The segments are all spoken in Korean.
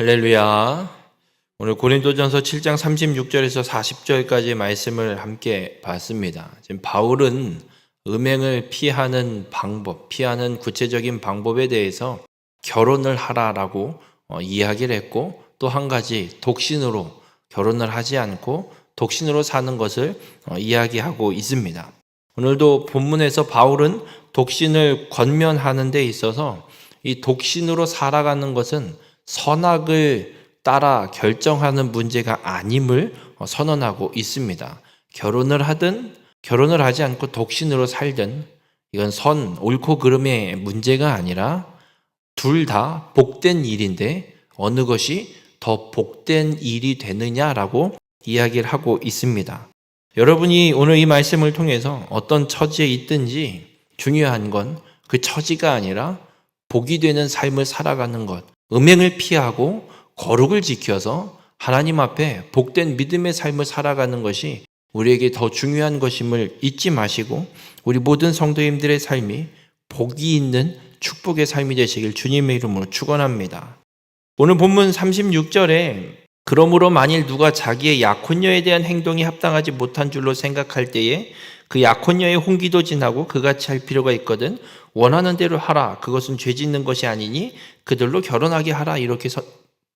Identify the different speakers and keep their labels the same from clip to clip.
Speaker 1: 할렐루야. 오늘 고린도전서 7장 36절에서 40절까지 말씀을 함께 봤습니다. 지금 바울은 음행을 피하는 방법, 피하는 구체적인 방법에 대해서 결혼을 하라라고 이야기를 했고, 또 한 가지 독신으로 결혼을 하지 않고 독신으로 사는 것을 이야기하고 있습니다. 오늘도 본문에서 바울은 독신을 권면하는 데 있어서 이 독신으로 살아가는 것은 선악을 따라 결정하는 문제가 아님을 선언하고 있습니다. 결혼을 하든 결혼을 하지 않고 독신으로 살든 이건 옳고 그름의 문제가 아니라 둘 다 복된 일인데 어느 것이 더 복된 일이 되느냐라고 이야기를 하고 있습니다. 여러분이 오늘 이 말씀을 통해서 어떤 처지에 있든지 중요한 건 그 처지가 아니라 복이 되는 삶을 살아가는 것, 음행을 피하고 거룩을 지켜서 하나님 앞에 복된 믿음의 삶을 살아가는 것이 우리에게 더 중요한 것임을 잊지 마시고 우리 모든 성도님들의 삶이 복이 있는 축복의 삶이 되시길 주님의 이름으로 축원합니다. 오늘 본문 36절에 그러므로 만일 누가 자기의 약혼녀에 대한 행동이 합당하지 못한 줄로 생각할 때에 그 약혼녀의 홍기도 지나고 그같이 할 필요가 있거든 원하는 대로 하라. 그것은 죄 짓는 것이 아니니 그들로 결혼하게 하라. 이렇게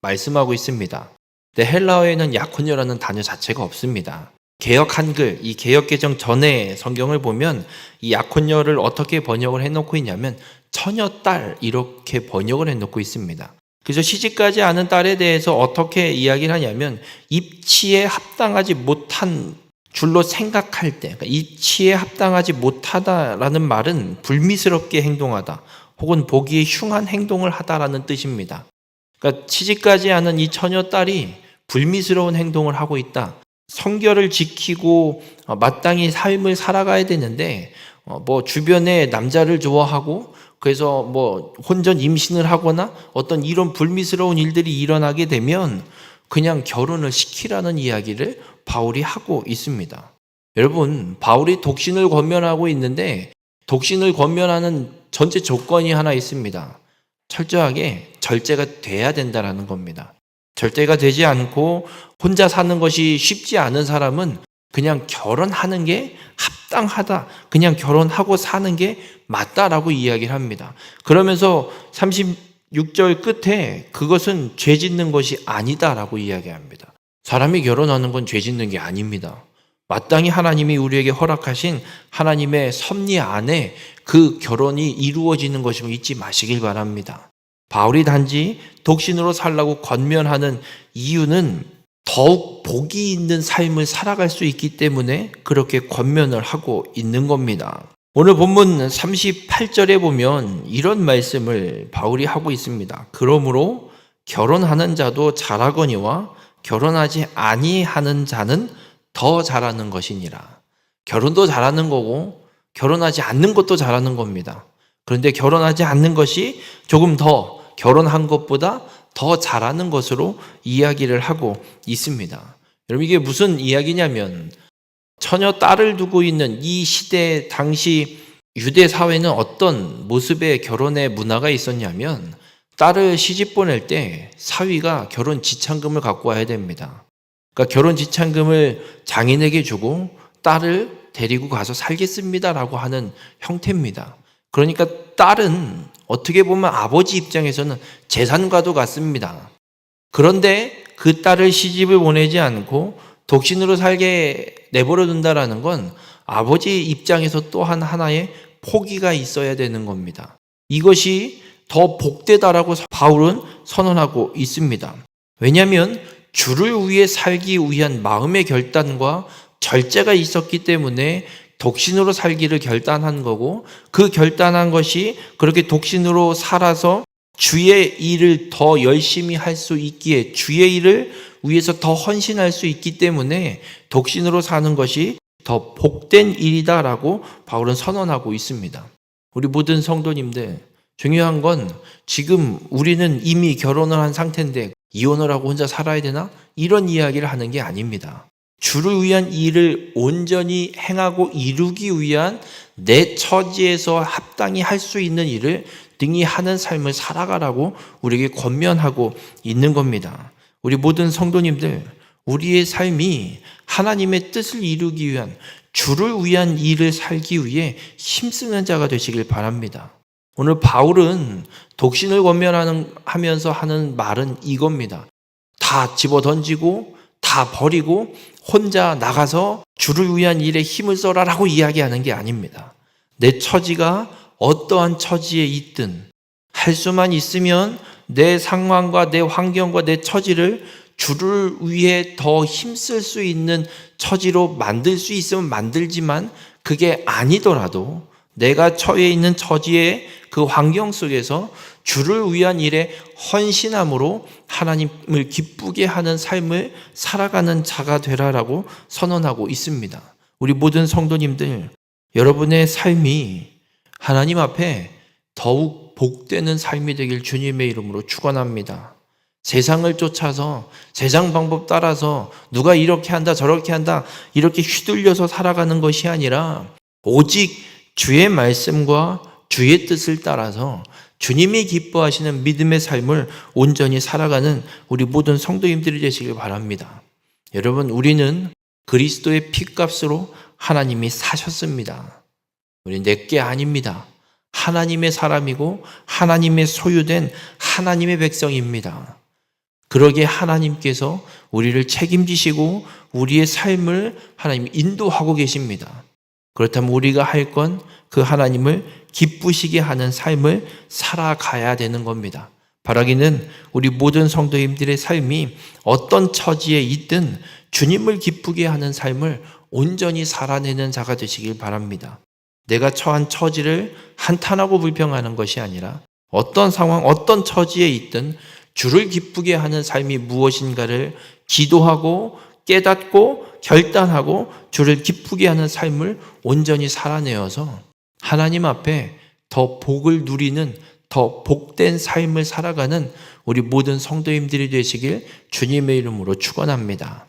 Speaker 1: 말씀하고 있습니다. 근데 헬라어에는 약혼녀라는 단어 자체가 없습니다. 개역 한글, 이 개역 개정 전에 성경을 보면 이 약혼녀를 어떻게 번역을 해놓고 있냐면 처녀딸 이렇게 번역을 해놓고 있습니다. 그래서 시집가지 않은 딸에 대해서 어떻게 이야기를 하냐면 입치에 합당하지 못한 줄로 생각할 때, 그러니까 입치에 합당하지 못하다라는 말은 불미스럽게 행동하다 혹은 보기에 흉한 행동을 하다라는 뜻입니다. 그러니까 시집가지 않은 이 처녀딸이 불미스러운 행동을 하고 있다. 성결을 지키고 마땅히 삶을 살아가야 되는데 주변에 남자를 좋아하고 그래서 혼전 임신을 하거나 어떤 이런 불미스러운 일들이 일어나게 되면 그냥 결혼을 시키라는 이야기를 바울이 하고 있습니다. 여러분, 바울이 독신을 권면하고 있는데 독신을 권면하는 전제 조건이 하나 있습니다. 철저하게 절제가 돼야 된다는 겁니다. 절제가 되지 않고 혼자 사는 것이 쉽지 않은 사람은 그냥 결혼하는 게 합당하다. 그냥 결혼하고 사는 게 맞다라고 이야기를 합니다. 그러면서 36절 끝에 그것은 죄 짓는 것이 아니다라고 이야기합니다. 사람이 결혼하는 건 죄 짓는 게 아닙니다. 마땅히 하나님이 우리에게 허락하신 하나님의 섭리 안에 그 결혼이 이루어지는 것임을 잊지 마시길 바랍니다. 바울이 단지 독신으로 살라고 권면하는 이유는 더욱 복이 있는 삶을 살아갈 수 있기 때문에 그렇게 권면을 하고 있는 겁니다. 오늘 본문 38절에 보면 이런 말씀을 바울이 하고 있습니다. 그러므로 결혼하는 자도 잘하거니와 결혼하지 아니하는 자는 더 잘하는 것이니라. 결혼도 잘하는 거고 결혼하지 않는 것도 잘하는 겁니다. 그런데 결혼하지 않는 것이 조금 더 결혼한 것보다 더 잘하는 것으로 이야기를 하고 있습니다. 여러분, 이게 무슨 이야기냐면 처녀 딸을 두고 있는 이 시대 당시 유대 사회는 어떤 모습의 결혼의 문화가 있었냐면 딸을 시집 보낼 때 사위가 결혼 지참금을 갖고 와야 됩니다. 그러니까 결혼 지참금을 장인에게 주고 딸을 데리고 가서 살겠습니다라고 하는 형태입니다. 그러니까 딸은 어떻게 보면 아버지 입장에서는 재산과도 같습니다. 그런데 그 딸을 시집을 보내지 않고 독신으로 살게 내버려 둔다라는 건 아버지 입장에서 또한 하나의 포기가 있어야 되는 겁니다. 이것이 더 복되다라고 바울은 선언하고 있습니다. 왜냐하면 주를 위해 살기 위한 마음의 결단과 절제가 있었기 때문에 독신으로 살기를 결단한 거고 그 결단한 것이 그렇게 독신으로 살아서 주의 일을 더 열심히 할 수 있기에 주의 일을 위해서 더 헌신할 수 있기 때문에 독신으로 사는 것이 더 복된 일이다라고 바울은 선언하고 있습니다. 우리 모든 성도님들, 중요한 건 지금 우리는 이미 결혼을 한 상태인데 이혼을 하고 혼자 살아야 되나? 이런 이야기를 하는 게 아닙니다. 주를 위한 일을 온전히 행하고 이루기 위한 내 처지에서 합당히 할 수 있는 일을 능히 하는 삶을 살아가라고 우리에게 권면하고 있는 겁니다. 우리 모든 성도님들, 우리의 삶이 하나님의 뜻을 이루기 위한, 주를 위한 일을 살기 위해 힘쓰는 자가 되시길 바랍니다. 오늘 바울은 독신을 권면하면서 하는 말은 이겁니다. 다 집어던지고 다 버리고 혼자 나가서 주를 위한 일에 힘을 써라라고 이야기하는 게 아닙니다. 내 처지가 어떠한 처지에 있든 할 수만 있으면 내 상황과 내 환경과 내 처지를 주를 위해 더 힘쓸 수 있는 처지로 만들 수 있으면 만들지만, 그게 아니더라도 내가 처해 있는 처지의 그 환경 속에서 주를 위한 일에 헌신함으로 하나님을 기쁘게 하는 삶을 살아가는 자가 되라라고 선언하고 있습니다. 우리 모든 성도님들, 여러분의 삶이 하나님 앞에 더욱 복되는 삶이 되길 주님의 이름으로 축원합니다. 세상을 쫓아서 세상 방법 따라서 누가 이렇게 한다 저렇게 한다 이렇게 휘둘려서 살아가는 것이 아니라, 오직 주의 말씀과 주의 뜻을 따라서 주님이 기뻐하시는 믿음의 삶을 온전히 살아가는 우리 모든 성도님들이 되시길 바랍니다. 여러분, 우리는 그리스도의 피값으로 하나님이 사셨습니다. 우리 내게 아닙니다. 하나님의 사람이고 하나님의 소유된 하나님의 백성입니다. 그러기에 하나님께서 우리를 책임지시고 우리의 삶을 하나님이 인도하고 계십니다. 그렇다면 우리가 할 건 그 하나님을 기쁘시게 하는 삶을 살아가야 되는 겁니다. 바라기는 우리 모든 성도님들의 삶이 어떤 처지에 있든 주님을 기쁘게 하는 삶을 온전히 살아내는 자가 되시길 바랍니다. 내가 처한 처지를 한탄하고 불평하는 것이 아니라, 어떤 상황, 어떤 처지에 있든 주를 기쁘게 하는 삶이 무엇인가를 기도하고 깨닫고 결단하고 주를 기쁘게 하는 삶을 온전히 살아내어서 하나님 앞에 더 복을 누리는, 더 복된 삶을 살아가는 우리 모든 성도님들이 되시길 주님의 이름으로 축원합니다.